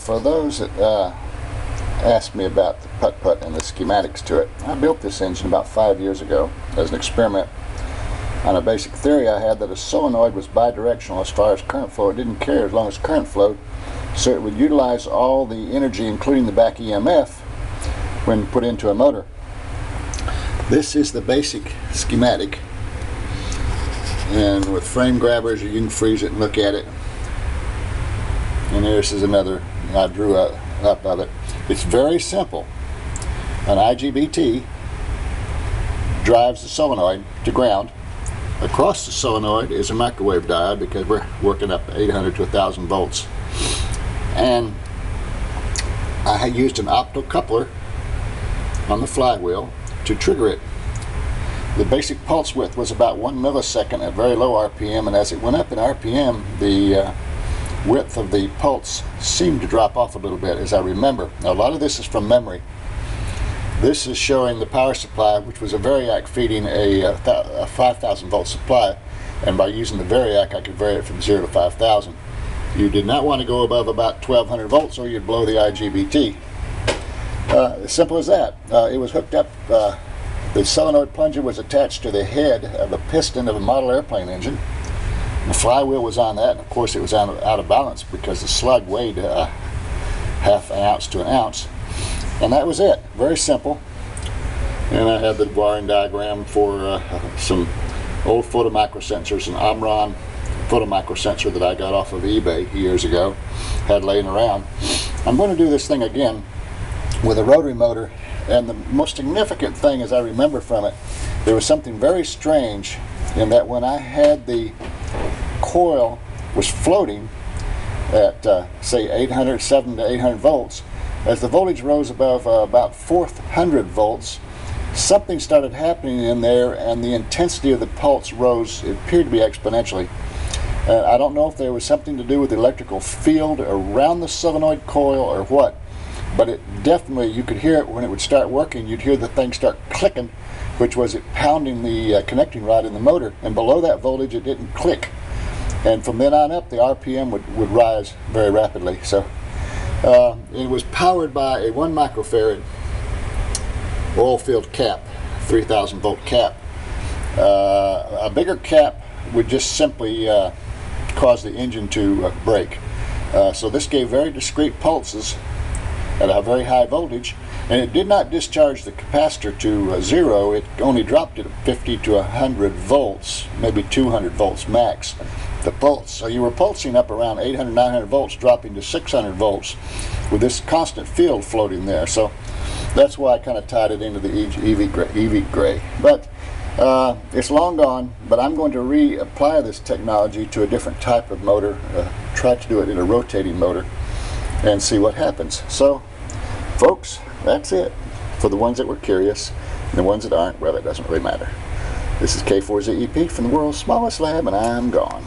for those that asked me about the Putt and the schematics to it, I built this engine about 5 years ago as an experiment on a basic theory I had that a solenoid was bidirectional as far as current flow. It didn't care as long as current flowed, so it would utilize all the energy, including the back EMF, when put into a motor. This is the basic schematic, and with frame grabbers you can freeze it and look at it. And this is another I drew up of it. It's very simple. An IGBT drives the solenoid to ground. Across the solenoid is a microwave diode because we're working up 800 to 1000 volts. And I used an optocoupler on the flywheel to trigger it. The basic pulse width was about 1 millisecond at very low RPM, and as it went up in RPM, the width of the pulse seemed to drop off a little bit, as I remember. Now, a lot of this is from memory. This is showing the power supply, which was a variac feeding a 5,000 volt supply, and by using the variac I could vary it from 0 to 5,000. You did not want to go above about 1200 volts or you'd blow the IGBT. As simple as that. It was hooked up, the solenoid plunger was attached to the head of a piston of a model airplane engine. The flywheel was on that, and of course it was out of balance because the slug weighed half an ounce to an ounce. And that was it. Very simple. And I had the wiring diagram for some old photomicrosensors, an Omron photomicrosensor that I got off of eBay years ago, had laying around. I'm going to do this thing again with a rotary motor, and the most significant thing, as I remember from it, there was something very strange in that when I had the coil was floating at say 7 to 800 volts, as the voltage rose above about 400 volts, something started happening in there, and the intensity of the pulse rose. It appeared to be exponentially. I don't know if there was something to do with the electrical field around the solenoid coil or what, but it definitely, you could hear it when it would start working. You'd hear the thing start clicking, which was it pounding the connecting rod in the motor, and below that voltage it didn't click. And from then on up, the RPM would rise very rapidly. So it was powered by a 1 microfarad oil-filled cap, 3000 volt cap. A bigger cap would just simply cause the engine to break. So this gave very discrete pulses at a very high voltage, and it did not discharge the capacitor to 0. It only dropped it at 50 to 100 volts, maybe 200 volts max, the pulse. So you were pulsing up around 800, 900 volts, dropping to 600 volts with this constant field floating there. So that's why I kind of tied it into the EV gray. But it's long gone, but I'm going to reapply this technology to a different type of motor, try to do it in a rotating motor, and see what happens. So, folks, that's it. For the ones that were curious, and the ones that aren't, well, it doesn't really matter. This is K4ZEP from the world's smallest lab, and I'm gone.